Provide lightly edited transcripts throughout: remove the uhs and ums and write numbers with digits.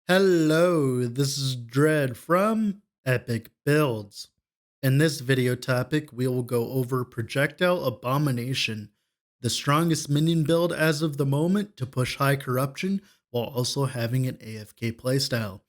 Hello, this is Dread from Epic Builds. In this video topic, we will go over Projectile Abomination, the strongest minion build as of the moment to push high corruption while also having an AFK playstyle.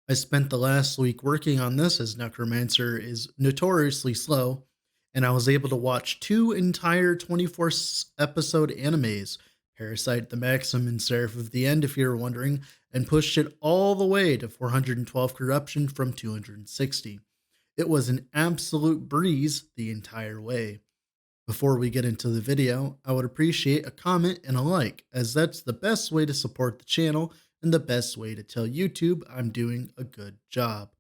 I spent the last week working on this as Necromancer is notoriously slow, and I was able to watch two entire 24 episode animes, Parasite the Maxim and Seraph of the End if you're wondering, and pushed it all the way to 412 corruption from 260. It was an absolute breeze the entire way. Before we get into the video, I would appreciate a comment and a like, as that's the best way to support the channel and the best way to tell YouTube I'm doing a good job.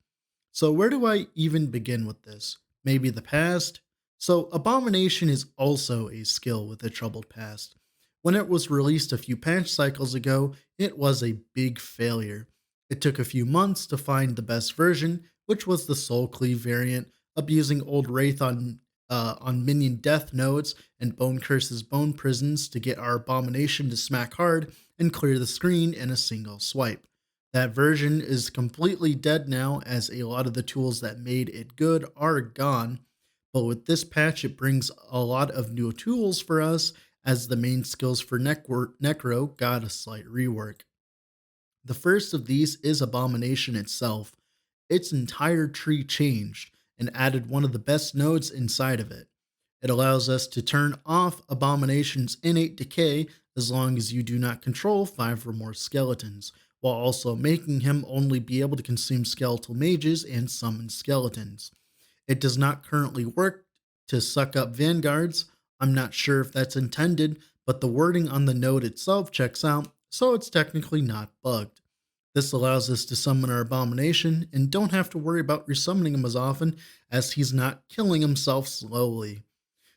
So where do I even begin with this? Maybe the past? So Abomination is also a skill with a troubled past. When it was released a few patch cycles ago, it was a big failure. It took a few months to find the best version, which was the Soul Cleave variant, abusing old Wraith on minion death nodes and Bone Curse's bone prisons to get our Abomination to smack hard and clear the screen in a single swipe. That version is completely dead now, as a lot of the tools that made it good are gone, but with this patch it brings a lot of new tools for us, as the main skills for Necro got a slight rework. The first of these is Abomination itself. Its entire tree changed and added one of the best nodes inside of it. It allows us to turn off Abomination's innate decay as long as you do not control 5 or more skeletons, while also making him only be able to consume skeletal mages and summon skeletons. It does not currently work to suck up vanguards. I'm not sure if that's intended, but the wording on the node itself checks out, so it's technically not bugged. This allows us to summon our Abomination and don't have to worry about resummoning him as often, as he's not killing himself slowly.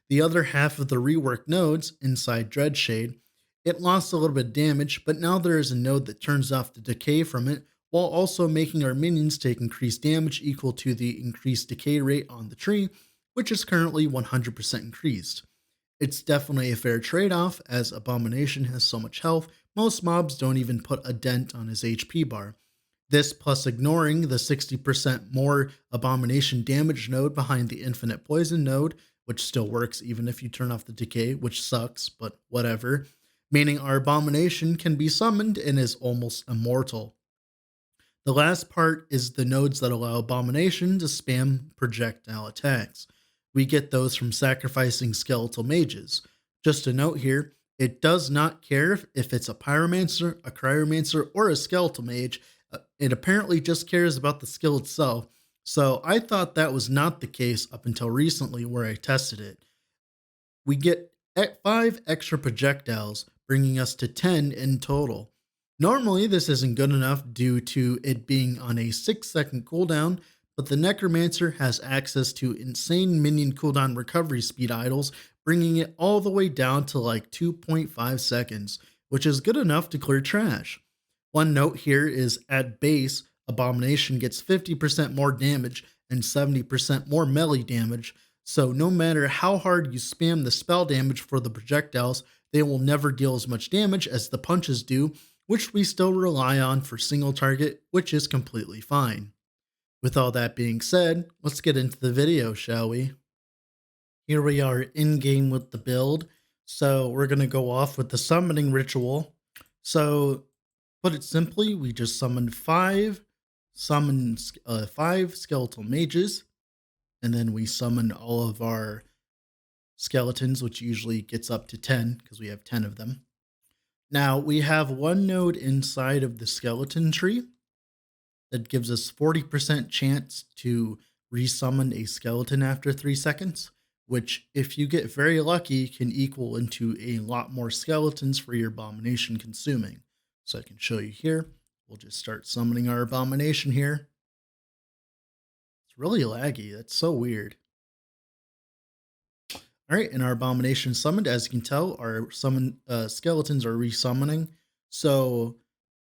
The other half of the reworked nodes, inside Dreadshade, it lost a little bit of damage, but now there is a node that turns off the decay from it, while also making our minions take increased damage equal to the increased decay rate on the tree, which is currently 100% increased. It's definitely a fair trade-off, as Abomination has so much health, most mobs don't even put a dent on his HP bar. This plus ignoring the 60% more Abomination damage node behind the Infinite Poison node, which still works even if you turn off the decay, which sucks, but whatever, meaning our Abomination can be summoned and is almost immortal. The last part is the nodes that allow Abomination to spam projectile attacks. We get those from sacrificing skeletal mages. Just a note here, it does not care if it's a pyromancer, a cryomancer, or a skeletal mage. It apparently just cares about the skill itself. So I thought that was not the case up until recently where I tested it. We get 5 extra projectiles, bringing us to 10 in total. Normally, this isn't good enough due to it being on a 6-second cooldown, but the Necromancer has access to insane minion cooldown recovery speed idols, bringing it all the way down to like 2.5 seconds, which is good enough to clear trash. One note here is at base, Abomination gets 50% more damage and 70% more melee damage, so no matter how hard you spam the spell damage for the projectiles, they will never deal as much damage as the punches do, which we still rely on for single target, which is completely fine. With all that being said, let's get into the video, shall we? Here we are in game with the build. So we're going to go off with the summoning ritual. So put it simply, we just summoned 5 skeletal mages, and then we summon all of our skeletons, which usually gets up to 10 because we have 10 of them. Now we have one node inside of the skeleton tree that gives us 40% chance to resummon a skeleton after 3 seconds, which if you get very lucky can equal into a lot more skeletons for your Abomination consuming. So I can show you here. We'll just start summoning our Abomination here. It's really laggy. That's so weird. All right, and our Abomination summoned. As you can tell, our skeletons are resummoning. So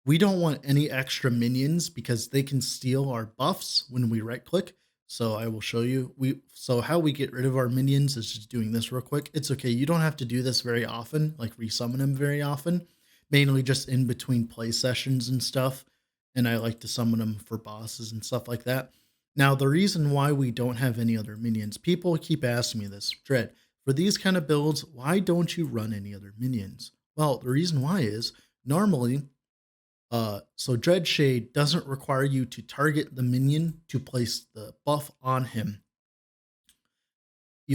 we don't want any extra minions because they can steal our buffs when we right click. So I will show you. So how we get rid of our minions is just doing this real quick. It's okay. You don't have to do this very often, like resummon them very often, mainly just in between play sessions and stuff. and I like to summon them for bosses and stuff like that. Now, the reason why we don't have any other minions, people keep asking me this, Dread, for these kind of builds, why don't you run any other minions? Well, the reason why is normally, so Dread Shade doesn't require you to target the minion to place the buff on him.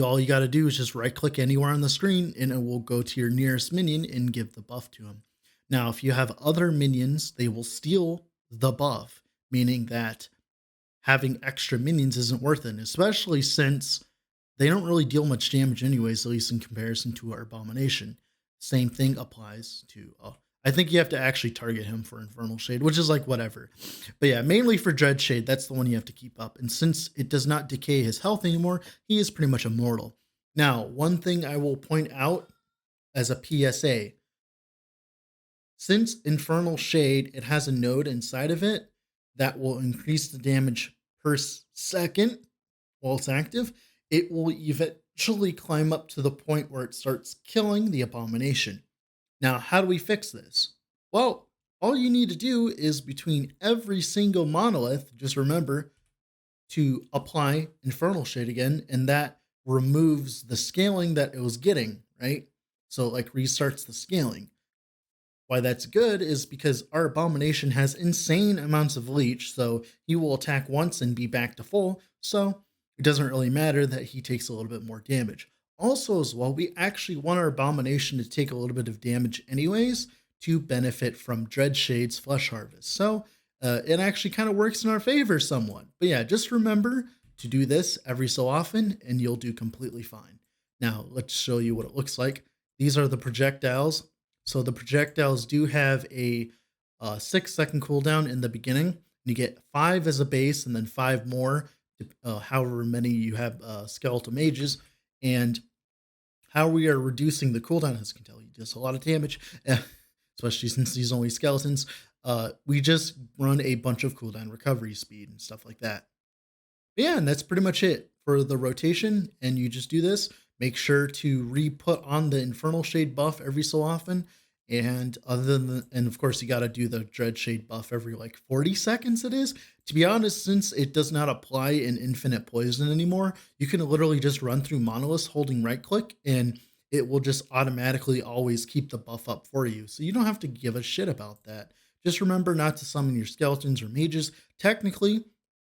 All you got to do is just right click anywhere on the screen and it will go to your nearest minion and give the buff to him. Now, if you have other minions, they will steal the buff, meaning that having extra minions isn't worth it, especially since they don't really deal much damage anyways, at least in comparison to our Abomination. Same thing applies to, I think you have to actually target him for Infernal Shade, which is like whatever. But yeah, mainly for Dread Shade, that's the one you have to keep up. And since it does not decay his health anymore, he is pretty much immortal. Now, one thing I will point out as a PSA, since Infernal Shade, it has a node inside of it that will increase the damage per second while it's active. It will eventually climb up to the point where it starts killing the Abomination. Now, how do we fix this? Well, all you need to do is between every single monolith, just remember to apply Infernal Shade again, and that removes the scaling that it was getting, right? So it like restarts the scaling. Why that's good is because our Abomination has insane amounts of leech, so he will attack once and be back to full, so it doesn't really matter that he takes a little bit more damage. Also, as well, we actually want our Abomination to take a little bit of damage anyways to benefit from Dread Shade's Flesh Harvest. So it actually kind of works in our favor somewhat. But yeah, just remember to do this every so often and you'll do completely fine. Now, let's show you what it looks like. These are the projectiles. So the projectiles do have a 6-second cooldown in the beginning. You get 5 as a base and then 5 more, however many you have skeletal mages. And how we are reducing the cooldown, as you can tell, he does a lot of damage, especially since he's only skeletons. We just run a bunch of cooldown recovery speed and stuff like that. But yeah, and that's pretty much it for the rotation. And you just do this. Make sure to re-put on the Infernal Shade buff every so often. And and of course, you got to do the Dread Shade buff every like 40 seconds it is. To be honest, since it does not apply in infinite poison anymore, you can literally just run through monoliths holding right click and it will just automatically always keep the buff up for you. So you don't have to give a shit about that. Just remember not to summon your skeletons or mages. Technically,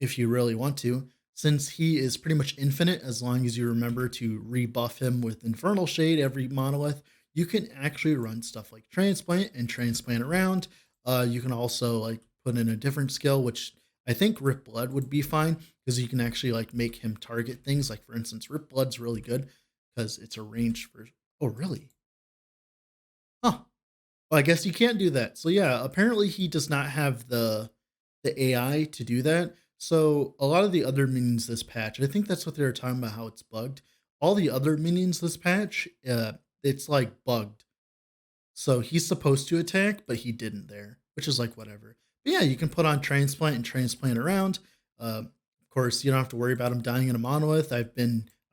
if you really want to, since he is pretty much infinite, as long as you remember to rebuff him with Infernal Shade every monolith, you can actually run stuff like Transplant and Transplant around. You can also like put in a different skill, which I think Rip Blood would be fine because you can actually like make him target things. Like for instance, Rip Blood's really good because it's a range for. Oh, really? Huh. Well, I guess you can't do that. So yeah, apparently he does not have the AI to do that. So a lot of the other minions this patch, I think that's what they were talking about, how it's bugged. All the other minions this patch, it's like bugged. So he's supposed to attack, but he didn't there, which is like whatever. But yeah, you can put on Transplant and Transplant around. Of course, you don't have to worry about him dying in a monolith. I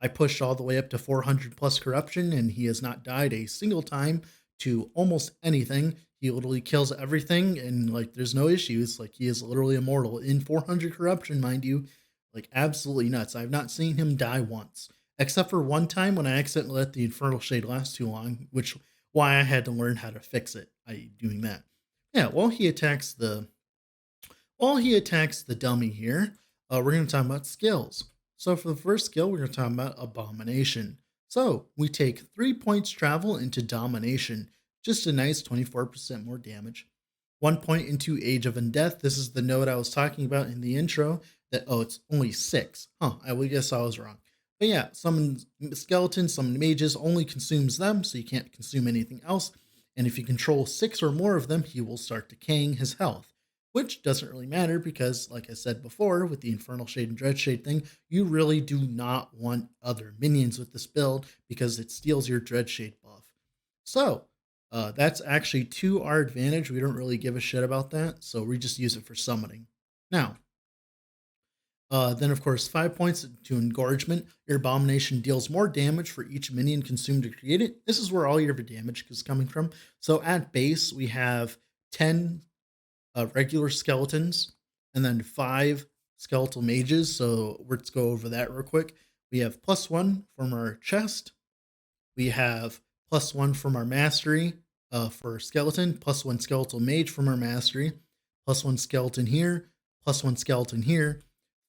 pushed all the way up to 400 plus corruption, and he has not died a single time to almost anything. He literally kills everything, and like there's no issues. Like he is literally immortal in 400 corruption, mind you. Like absolutely nuts. I've not seen him die once, except for one time when I accidentally let the Infernal Shade last too long, which why I had to learn how to fix it. Doing that. Yeah, while he attacks the dummy here, we're going to talk about skills. So for the first skill, we're going to talk about Abomination. So we take 3 points travel into Domination, just a nice 24% more damage. 1 point into Age of Undeath. This is the node I was talking about in the intro. It's only 6. I would guess I was wrong. But yeah, summon skeletons, summon mages, only consumes them, so you can't consume anything else. And if you control 6 or more of them, he will start decaying his health, which doesn't really matter because, like I said before, with the Infernal Shade and Dread Shade thing, you really do not want other minions with this build because it steals your Dread Shade buff. So that's actually to our advantage. We don't really give a shit about that, so we just use it for summoning. Now, then, of course, 5 points to Engorgement. Your Abomination deals more damage for each minion consumed to create it. This is where all your damage is coming from. So at base, we have 10 regular skeletons, and then 5 skeletal mages. So let's go over that real quick. We have +1 from our chest. We have +1 from our mastery for skeleton, +1 skeletal mage from our mastery, +1 skeleton here, +1 skeleton here,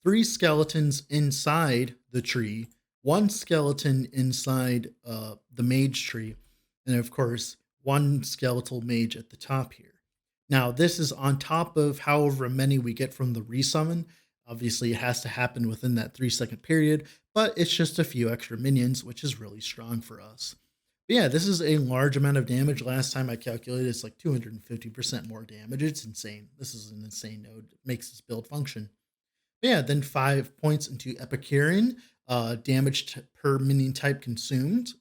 3 skeletons inside the tree, 1 skeleton inside the mage tree, and of course, 1 skeletal mage at the top here. Now, this is on top of however many we get from the resummon. Obviously, it has to happen within that 3-second period, but it's just a few extra minions, which is really strong for us. But yeah, this is a large amount of damage. Last time I calculated, it's like 250% more damage. It's insane. This is an insane node. It makes this build function. But yeah, then 5 points into Epicurean, damage per minion type consumed.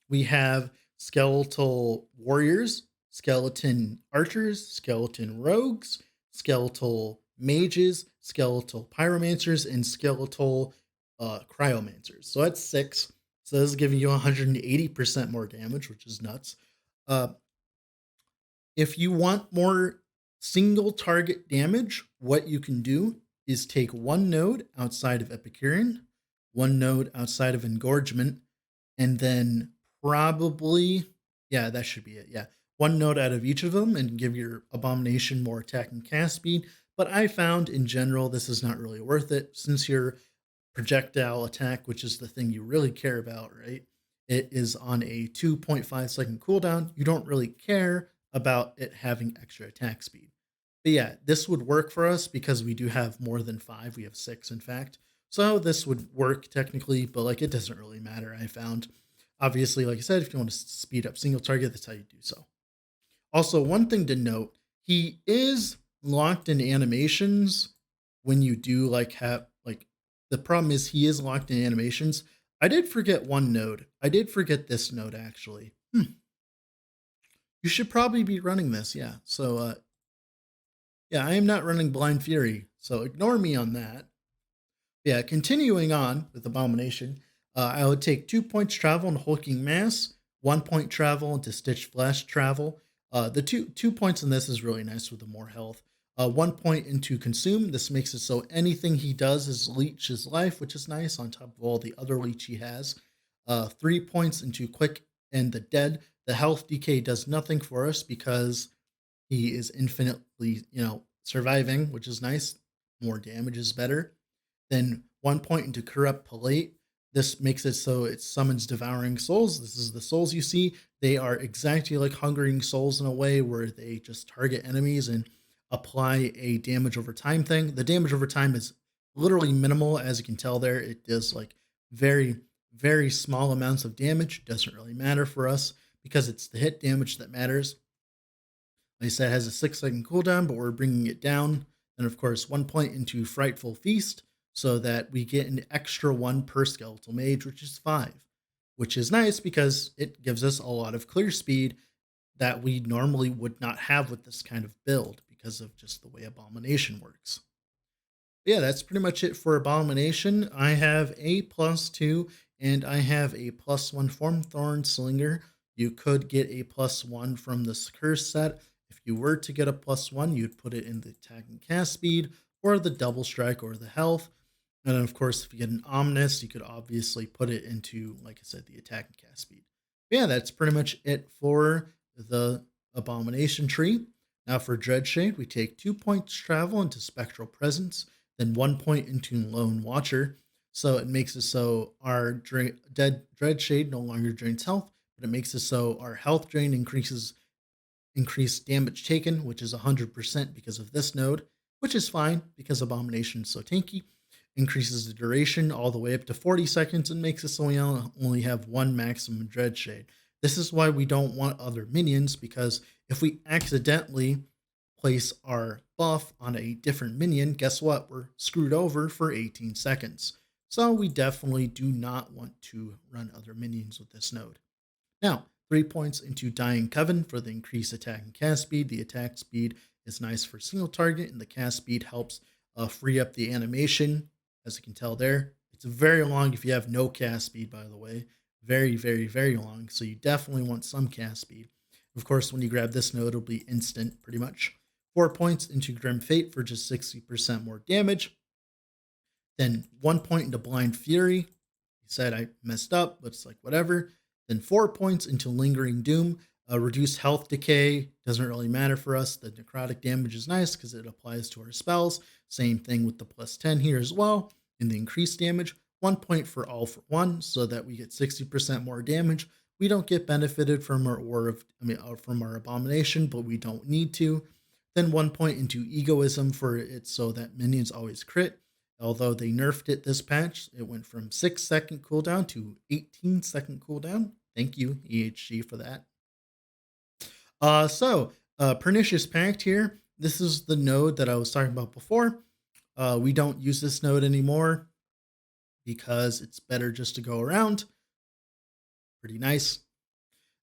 We have skeletal warriors, skeleton archers, skeleton rogues, skeletal mages, skeletal pyromancers, and skeletal cryomancers. So that's 6. So this is giving you 180% more damage, which is nuts. Uh, if you want more single target damage, what you can do is take 1 node outside of Epicurean, 1 node outside of Engorgement, and then probably, yeah, that should be it. Yeah, 1 node out of each of them and give your Abomination more attack and cast speed. But I found in general, this is not really worth it since your projectile attack, which is the thing you really care about, right? It is on a 2.5-second cooldown. You don't really care about it having extra attack speed. But yeah, this would work for us because we do have more than 5. We have 6, in fact. So this would work technically, but like it doesn't really matter, I found. Obviously, like I said, if you want to speed up single target, that's how you do so. Also, one thing to note, he is locked in animations when you do like have like the problem is he is locked in animations. I did forget 1 node. I did forget this node actually. You should probably be running this, yeah. So yeah, I am not running Blind Fury, so ignore me on that. Yeah, continuing on with Abomination, I would take 2 points travel into Hulking Mass, 1 point travel into Stitched Flesh travel. The two points in this is really nice with the more health. 1 point into Consume. This makes it so anything he does is leech his life, which is nice on top of all the other leech he has. 3 points into Quick and the Dead. The health decay does nothing for us because he is infinitely, surviving, which is nice. More damage is better. Then 1 point into Corrupt Palate. This makes it so it summons Devouring Souls. This is the souls you see. They are exactly like Hungering Souls in a way where they just target enemies and apply a damage over time thing. The damage over time is literally minimal, as you can tell there. It does like very, very small amounts of damage. Doesn't really matter for us because it's the hit damage that matters. Like I said, it has a 6-second cooldown, but we're bringing it down. And of course, 1 point into Frightful Feast so that we get an extra 1 per skeletal mage, which is 5, which is nice because it gives us a lot of clear speed that we normally would not have with this kind of build because of just the way Abomination works. But yeah, that's pretty much it for Abomination. I have a +2 and I have a +1 from Thorn Slinger. You could get a +1 from this curse set. If you were to get a +1, you'd put it in the attack and cast speed, or the double strike, or the health. And then, of course, if you get an ominous, you could obviously put it into, like I said, the attack and cast speed. But yeah, that's pretty much it for the Abomination tree. Now for Dreadshade, we take 2 points travel into Spectral Presence, then 1 point into Lone Watcher. So it makes it so our Dreadshade no longer drains health, but it makes it so our health drain increased damage taken, which is 100% because of this node, which is fine because Abomination is so tanky. Increases the duration all the way up to 40 seconds and makes it so we only have 1 maximum Dreadshade. This is why we don't want other minions, because if we accidentally place our buff on a different minion, guess what? We're screwed over for 18 seconds. So we definitely do not want to run other minions with this node. Now, 3 points into Dying Coven for the increased attack and cast speed. The attack speed is nice for single target, and the cast speed helps free up the animation, as you can tell there. It's very long if you have no cast speed, by the way. Very, very, very long, so you definitely want some cast speed. Of course, when you grab this node, it'll be instant, pretty much. 4 points into Grim Fate for just 60% more damage. Then 1 point into Blind Fury. He said I messed up, but it's like whatever. Then 4 points into Lingering Doom. Reduced health decay doesn't really matter for us. The necrotic damage is nice because it applies to our spells. Same thing with the plus 10 here as well. And the increased damage, 1 point for All for One, so that we get 60% more damage. We don't get benefited from our from our abomination, but we don't need to. Then 1 point into Egoism for it, so that minions always crit. Although they nerfed it this patch, it went from 6-second cooldown to 18-second cooldown. Thank you, EHG, for that. Pernicious Pact here. This is the node that I was talking about before. We don't use this node anymore because it's better just to go around. Pretty nice.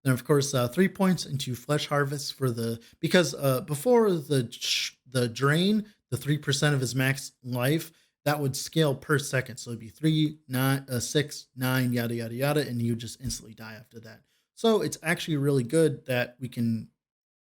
Then, of course, 3 points into Flesh Harvest for because before the drain, the 3% of his max life, that would scale per second. So it'd be 3, 9, 6, 9, yada, yada, yada, and you would just instantly die after that. So it's actually really good that we can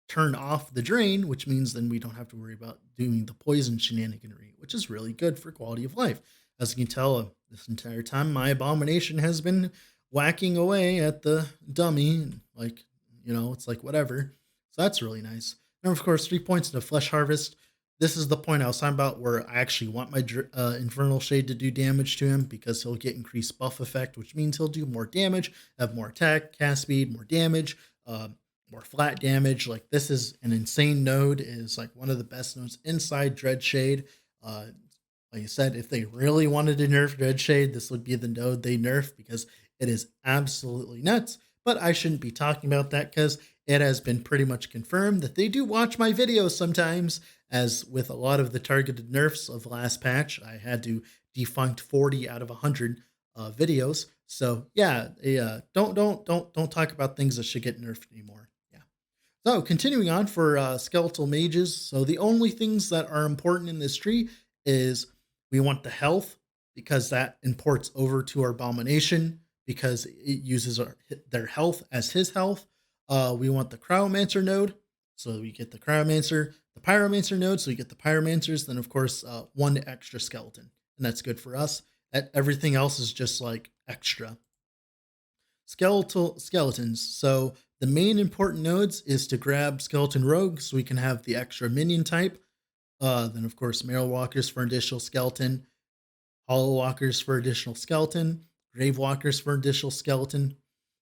turn off the drain, which means then we don't have to worry about doing the poison shenaniganry, which is really good for quality of life. As you can tell, this entire time, my abomination has been whacking away at the dummy, like, it's like whatever. So that's really nice. And of course, 3 points into Flesh Harvest. This is the point I was talking about where I actually want my Infernal Shade to do damage to him because he'll get increased buff effect, which means he'll do more damage, have more attack, cast speed, more damage, more flat damage. Like, this is an insane node. It is like one of the best nodes inside Dread Shade. Like I said, if they really wanted to nerf Dread Shade, this would be the node they nerf because it is absolutely nuts. But I shouldn't be talking about that because it has been pretty much confirmed that they do watch my videos sometimes. As with a lot of the targeted nerfs of last patch, I had to defunct 40 out of 100 videos. So yeah, don't talk about things that should get nerfed anymore. Yeah. So continuing on for skeletal mages. So the only things that are important in this tree is we want the health because that imports over to our abomination because it uses their health as his health. We want the Cryomancer node, so we get the Cryomancer. The Pyromancer node, so we get the Pyromancers. Then, of course, 1 extra skeleton, and that's good for us. Everything else is just like extra. Skeletons. So the main important nodes is to grab Skeleton Rogue, so we can have the extra minion type. Then, of course, Marrow Walkers for additional skeleton, Hollow Walkers for additional skeleton, Grave Walkers for additional skeleton.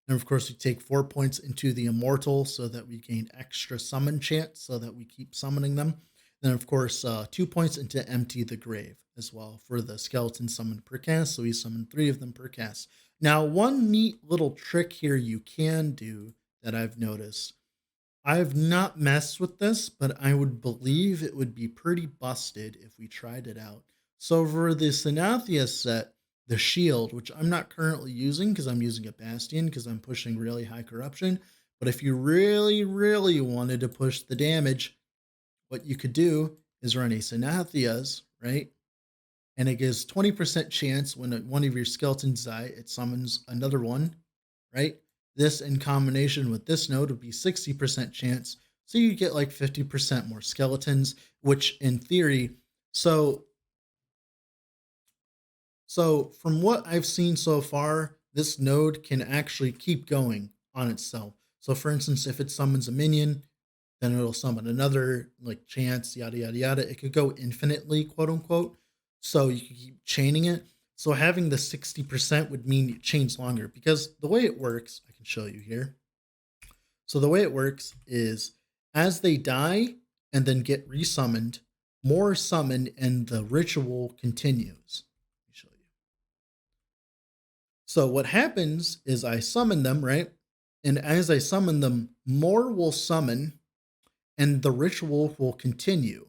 And of course, we take 4 points into the Immortal so that we gain extra summon chance so that we keep summoning them. Then, of course, 2 points into Empty the Grave as well for the skeleton summon per cast. So we summon 3 of them per cast. Now, one neat little trick here you can do that I've noticed. I've not messed with this, but I would believe it would be pretty busted if we tried it out. So for the Sanathia set, the shield, which I'm not currently using because I'm using a Bastion because I'm pushing really high corruption. But if you really, really wanted to push the damage, what you could do is run a Sanathia's, right? And it gives 20% chance when one of your skeletons die, it summons another one, right? This in combination with this node would be 60% chance. So you get like 50% more skeletons, which in theory, So from what I've seen so far, this node can actually keep going on itself. So for instance, if it summons a minion, then it'll summon another, like chance, yada, yada, yada. It could go infinitely, quote unquote. So you can keep chaining it. So having the 60% would mean it chains longer because the way it works, I can show you here. So the way it works is as they die and then get resummoned, more summon and the ritual continues. So what happens is I summon them, right? And as I summon them, more will summon and the ritual will continue.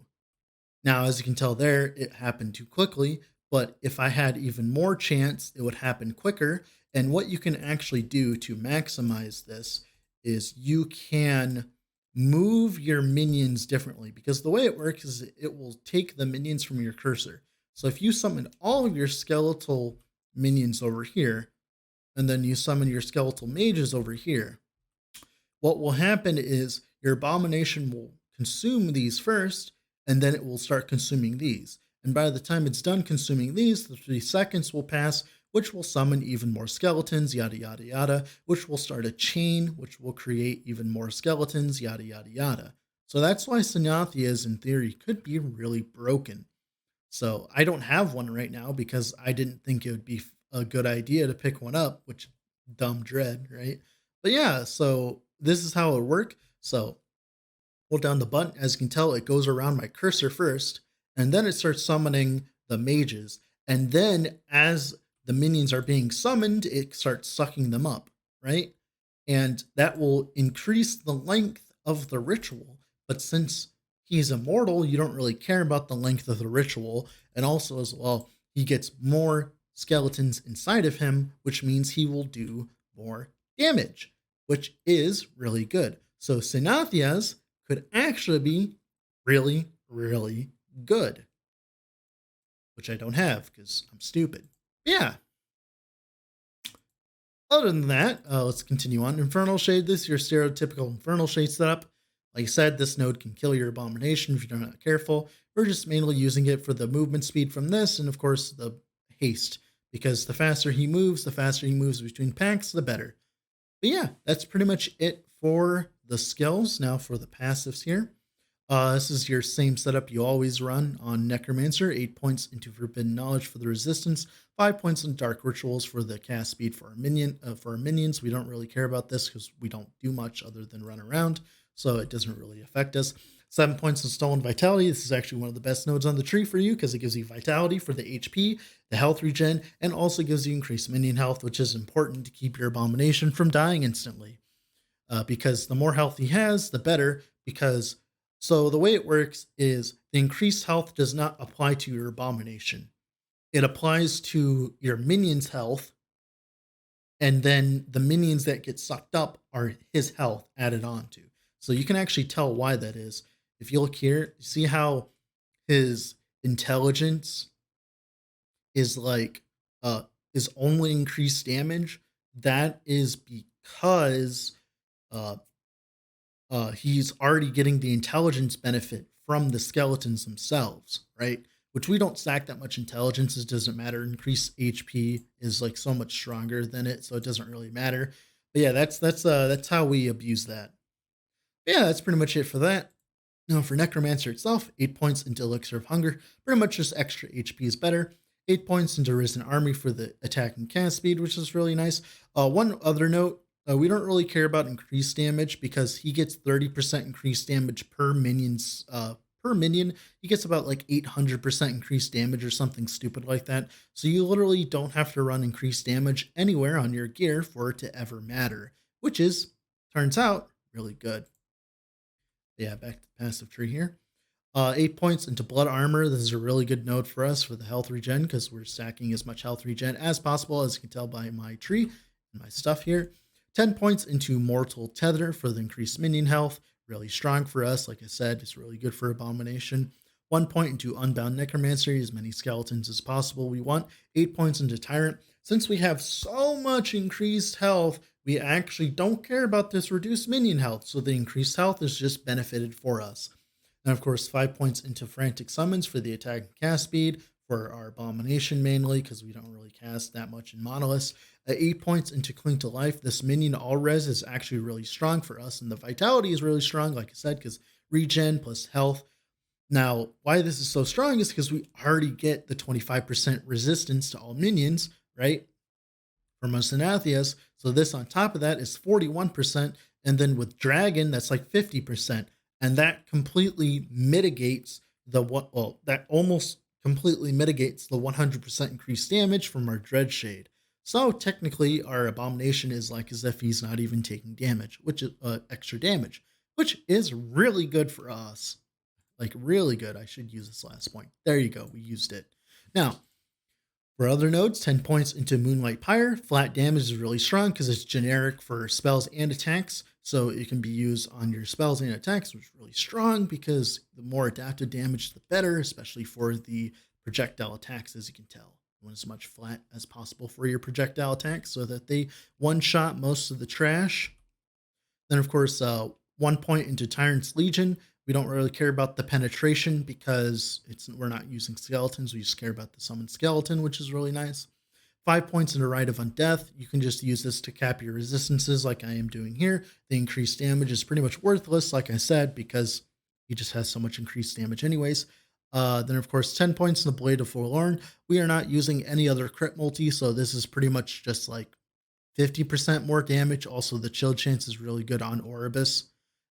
Now, as you can tell there, it happened too quickly, but if I had even more chance, it would happen quicker. And what you can actually do to maximize this is you can move your minions differently because the way it works is it will take the minions from your cursor. So if you summon all of your skeletal minions over here, and then you summon your skeletal mages over here, what will happen is your abomination will consume these first, and then it will start consuming these. And by the time it's done consuming these, the 3 seconds will pass, which will summon even more skeletons, yada, yada, yada, which will start a chain, which will create even more skeletons, yada, yada, yada. So that's why Sinathias, in theory, could be really broken. So I don't have one right now because I didn't think it would be a good idea to pick one up, which dumb dread, right? But yeah, so this is how it would work. So hold down the button. As you can tell, it goes around my cursor first, and then it starts summoning the mages. And then as the minions are being summoned, it starts sucking them up, right? And that will increase the length of the ritual. But since he's immortal, you don't really care about the length of the ritual. And also, as well, he gets more skeletons inside of him, which means he will do more damage, which is really good. So Sinathias could actually be really, really good, which I don't have because I'm stupid. Yeah. Other than that, let's continue on. Infernal Shade. This is your stereotypical Infernal Shade setup. Like I said, this node can kill your Abomination if you're not careful. We're just mainly using it for the movement speed from this, and of course the haste, because the faster he moves between packs, the better. But yeah, that's pretty much it for the skills. Now for the passives here. This is your same setup you always run on Necromancer. 8 points into Forbidden Knowledge for the resistance, 5 points in Dark Rituals for the cast speed for our minions. We don't really care about this because we don't do much other than run around, so it doesn't really affect us. 7 points in Stolen Vitality. This is actually one of the best nodes on the tree for you because it gives you Vitality for the HP, the health regen, and also gives you increased minion health, which is important to keep your Abomination from dying instantly. Because the more health he has, the better, so the way it works is the increased health does not apply to your Abomination. It applies to your minions' health, and then the minions that get sucked up are his health added on to. So you can actually tell why that is. If you look here, see how his intelligence is is only increased damage? That is because he's already getting the intelligence benefit from the skeletons themselves, right? Which we don't stack that much intelligence. It doesn't matter. Increased HP is like so much stronger than it, so it doesn't really matter. But yeah, that's how we abuse that. But yeah, that's pretty much it for that. Now for Necromancer itself, 8 points into Elixir of Hunger. Pretty much just extra HP is better. 8 points into Risen Army for the attack and cast speed, which is really nice. One other note, we don't really care about increased damage because he gets 30% increased damage per minion. He gets about like 800% increased damage or something stupid like that. So you literally don't have to run increased damage anywhere on your gear for it to ever matter, which is, turns out, really good. Yeah, back to the passive tree here. 8 points into Blood Armor. This is a really good node for us for the health regen because we're stacking as much health regen as possible, as you can tell by my tree and my stuff here. 10 points into Mortal Tether for the increased minion health. Really strong for us. Like I said, it's really good for Abomination. 1 point into Unbound Necromancer, as many skeletons as possible we want. 8 points into Tyrant. Since we have so much increased health, we actually don't care about this reduced minion health, so the increased health is just benefited for us. And of course, 5 points into Frantic Summons for the attack and cast speed for our Abomination mainly, because we don't really cast that much in Monoliths. 8 points into Cling to Life. This minion all res is actually really strong for us, and the Vitality is really strong, like I said, because regen plus health. Now, why this is so strong is because we already get the 25% resistance to all minions, right? From our Sinathias. So this on top of that is 41%. And then with Dragon, that's like 50%. And that completely mitigates that almost completely mitigates the 100% increased damage from our Dread Shade. So technically our Abomination is like as if he's not even taking damage, which is extra damage, which is really good for us. Like really good. I should use this last point. There you go. We used it. Now, for other nodes, 10 points into Moonlight Pyre. Flat damage is really strong because it's generic for spells and attacks. So it can be used on your spells and attacks, which is really strong because the more adaptive damage, the better, especially for the projectile attacks, as you can tell. You want as much flat as possible for your projectile attacks so that they one-shot most of the trash. Then, of course, 1 point into Tyrant's Legion. We don't really care about the penetration because we're not using skeletons. We just care about the summon skeleton, which is really nice. 5 points in a Rite of Undeath. You can just use this to cap your resistances like I am doing here. The increased damage is pretty much worthless, like I said, because he just has so much increased damage anyways. Then, of course, 10 points in the Blade of Forlorn. We are not using any other crit multi, so this is pretty much just like 50% more damage. Also, the chill chance is really good on Oribus.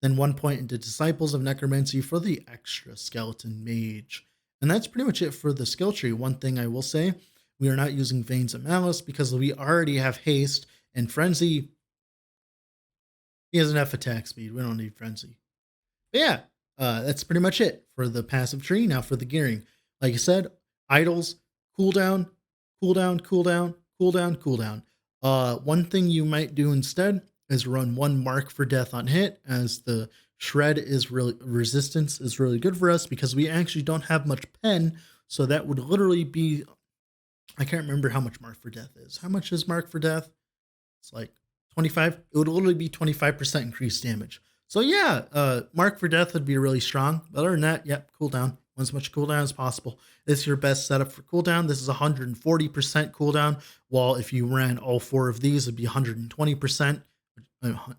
Then 1 point into Disciples of Necromancy for the extra Skeleton Mage. And that's pretty much it for the skill tree. One thing I will say, we are not using Veins of Malice because we already have Haste and Frenzy. He has enough attack speed. We don't need Frenzy. But yeah, that's pretty much it for the passive tree. Now for the gearing. Like I said, idols, cooldown, cooldown, cooldown, cooldown, cooldown. One thing you might do instead is run 1 Mark for Death on hit, as the shred is really resistance is really good for us because we actually don't have much pen. So that would literally be, I can't remember how much Mark for Death is. How much is Mark for Death? It's like 25. It would literally be 25% increased damage. So yeah, Mark for Death would be really strong. But other than that, yep, cooldown. As much cooldown as possible. This is your best setup for cooldown. This is 140% cooldown. While if you ran all 4 of these, it'd be 120%.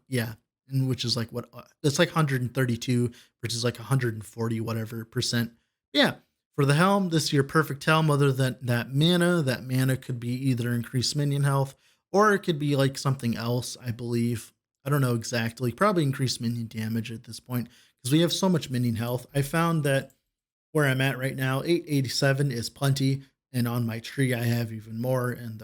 Yeah, and which is like what it's like 132 versus like 140 whatever percent. Yeah, for the helm, this is your perfect helm. Other than that mana, could be either increased minion health or it could be like something else. I believe I don't know exactly. Probably increased minion damage at this point because we have so much minion health. I found that where I'm at right now, 887 is plenty, and on my tree I have even more, and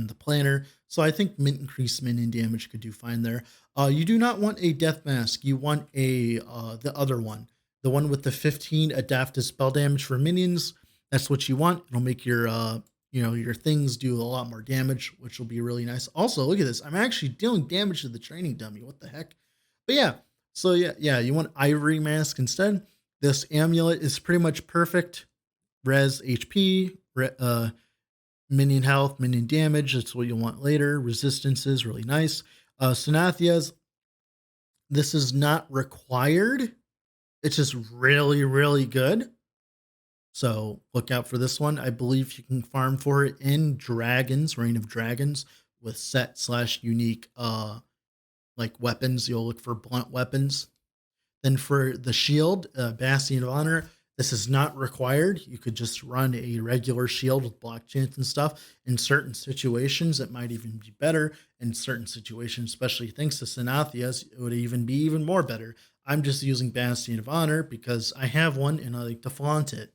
the planner. So I think increased minion damage could do fine there. You do not want a death mask. You want a the other one, the one with the 15 adaptive spell damage for minions. That's what you want. It'll make your your things do a lot more damage, which will be really nice. Also, look at this. I'm actually dealing damage to the training dummy. What the heck? But yeah, so yeah, you want Ivory Mask instead. This amulet is pretty much perfect. Res HP, minion health, minion damage. That's what you want later. Resistance is really nice. Synathias, this is not required. It's just really, really good. So look out for this one. I believe you can farm for it in Dragons, Reign of Dragons, with set/unique like weapons. You'll look for blunt weapons. Then for the shield, Bastion of Honor, this is not required. You could just run a regular shield with block chance and stuff. In certain situations, it might even be better. In certain situations, especially thanks to Synathias, it would even be even more better. I'm just using Bastion of Honor because I have one and I like to flaunt it.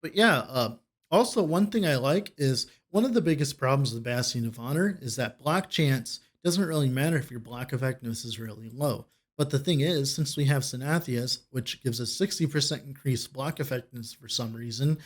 But yeah, also one thing I like is one of the biggest problems with Bastion of Honor is that block chance doesn't really matter if your block effectiveness is really low. But the thing is, since we have Synathias, which gives us 60% increased block effectiveness for some reason,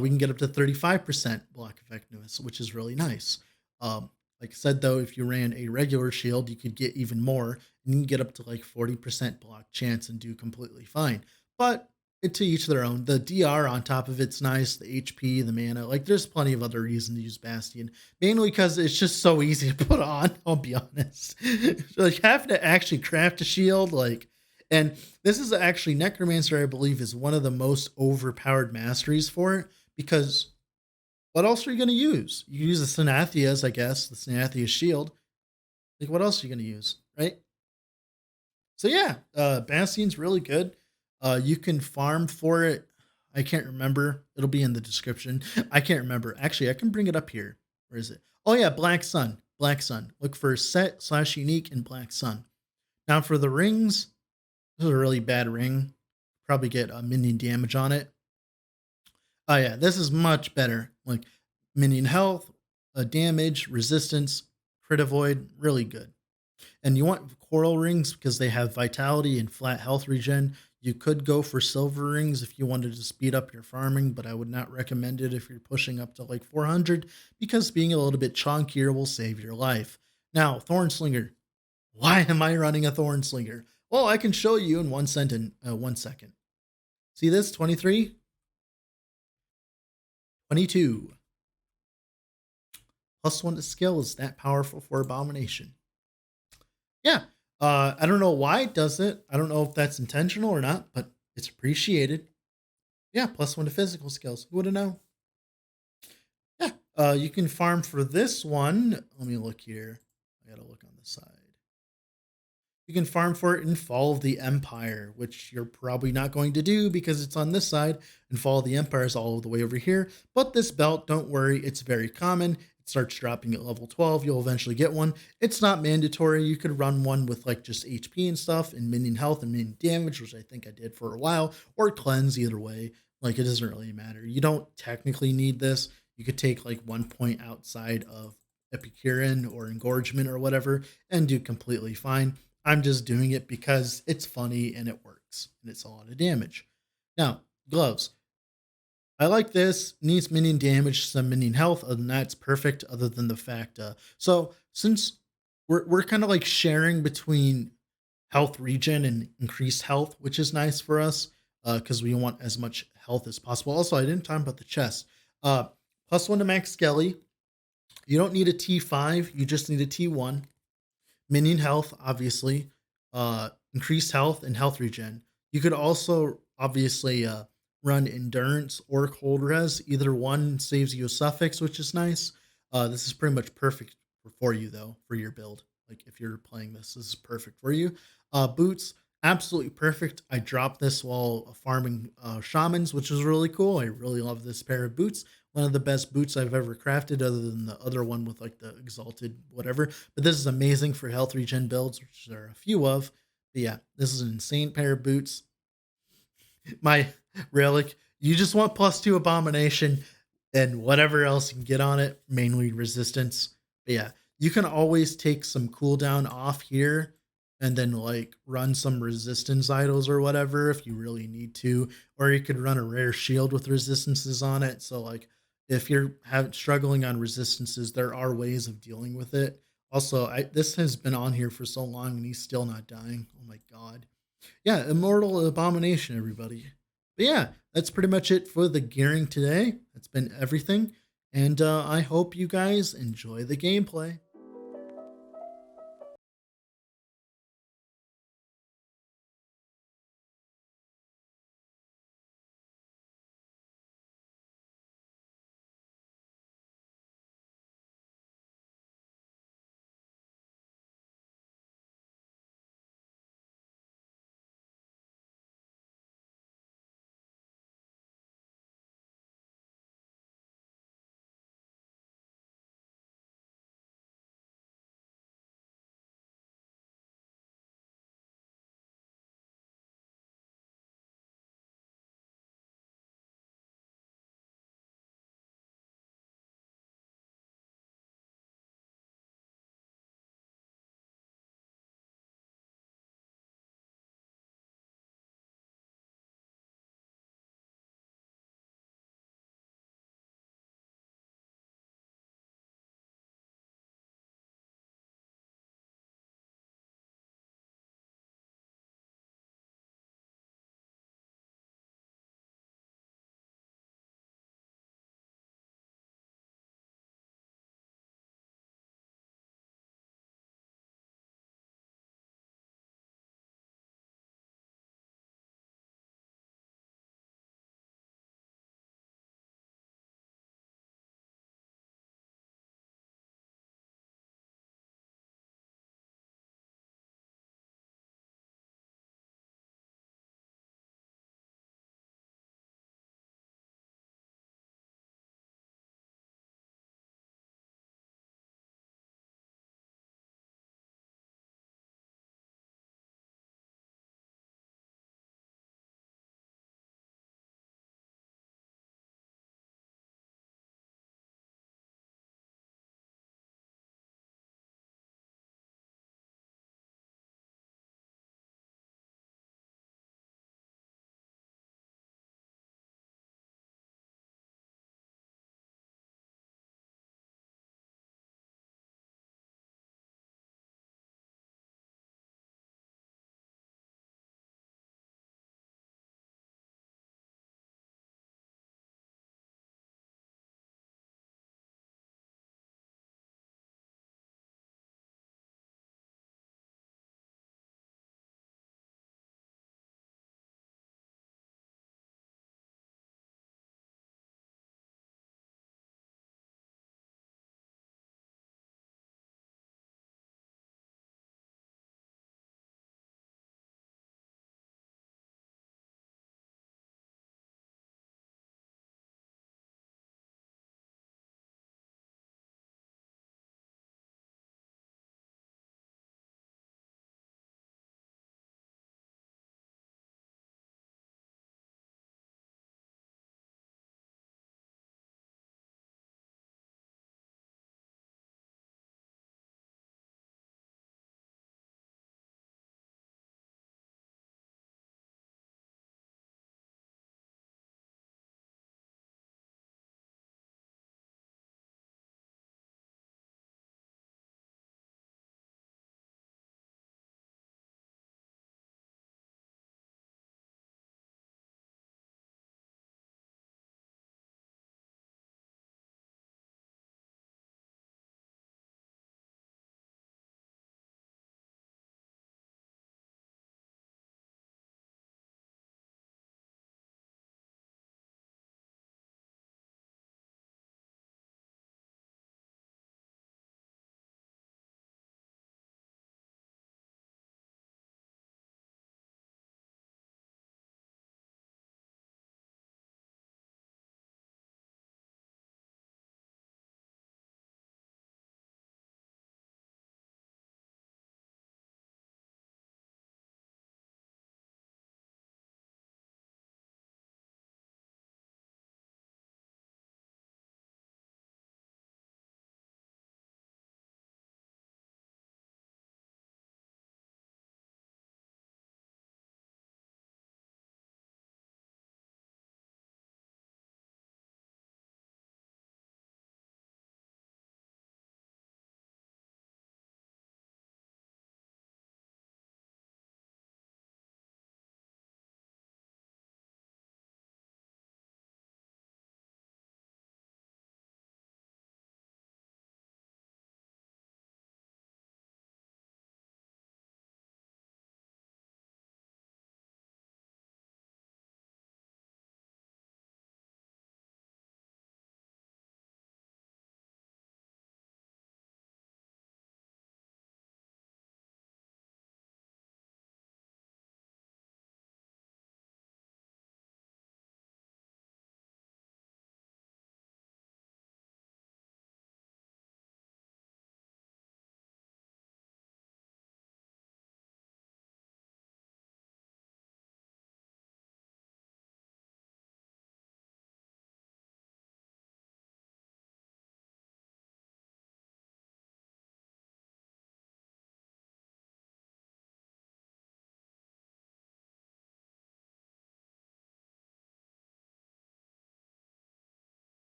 we can get up to 35% block effectiveness, which is really nice. Like I said, though, if you ran a regular shield, you could get even more, and you can get up to like 40% block chance and do completely fine. But to each their own. The DR on top of it's nice, the HP, the mana. Like, there's plenty of other reasons to use Bastion, mainly because it's just so easy to put on. I'll be honest. Like, having to actually craft a shield, like, and this is actually Necromancer, I believe, is one of the most overpowered masteries for it, because what else are you going to use? You use the Synathias, I guess, the Synathias shield. Like, what else are you going to use, right? So yeah, Bastion's really good. You can farm for it. I can't remember. It'll be in the description. I can't remember. Actually, I can bring it up here. Where is it? Oh yeah, Black Sun. Black Sun. Look for set/unique in Black Sun. Now for the rings, this is a really bad ring. Probably get a minion damage on it. Oh yeah, this is much better. Like minion health, damage, resistance, crit avoid, really good. And you want coral rings because they have vitality and flat health regen. You could go for silver rings if you wanted to speed up your farming, but I would not recommend it if you're pushing up to like 400 because being a little bit chunkier will save your life. Now, Thorn Slinger. Why am I running a Thorn Slinger? Well, I can show you in 1 second. See this? 23? 22. +1 to skill is that powerful for Abomination. Yeah. I don't know why it does it. I don't know if that's intentional or not, but It's appreciated. Yeah, +1 to physical skills. Who would have known? Yeah. You can farm for this one. Let me look here. I gotta look on the side. You can farm for it in Fall of the Empire, which you're probably not going to do because it's on this side, and Fall of the Empire is all the way over here. But this belt, don't worry, it's very common. It starts dropping at level 12. You'll eventually get one. It's not mandatory. You could run one with like just HP and stuff, and minion health and minion damage, which I think I did for a while, or cleanse, either way. Like, it doesn't really matter. You don't technically need this. You could take like 1 point outside of Epicurean or Engorgement or whatever and do completely fine. I'm just doing it because it's funny and it works and it's a lot of damage. Now, gloves. I like this. Needs minion damage, some minion health. Other than that, it's perfect. Other than the fact, so since we're kind of like sharing between health regen and increased health, which is nice for us because we want as much health as possible. Also, I didn't talk about the chest. +1 to max skelly. You don't need a T5. You just need a T1. Minion health, obviously, increased health and health regen. You could also obviously run endurance or cold res. Either one saves you a suffix, which is nice. This is pretty much perfect for you though, for your build. Like if you're playing this is perfect for you. Boots, absolutely perfect. I dropped this while farming shamans, which was really cool. I really love this pair of boots. One of the best boots I've ever crafted, other than the other one with like the exalted whatever. But this is amazing for health regen builds, which there are a few of. But yeah, this is an insane pair of boots. My relic, you just want +2 abomination and whatever else you can get on it, mainly resistance. But yeah, you can always take some cooldown off here and then like run some resistance idols or whatever if you really need to, or you could run a rare shield with resistances on it. So like if you're struggling on resistances, there are ways of dealing with it. Also, this has been on here for so long and he's still not dying. Oh my god. Yeah, Immortal Abomination, everybody. But yeah, that's pretty much it for the gearing today. That's been everything. And I hope you guys enjoy the gameplay.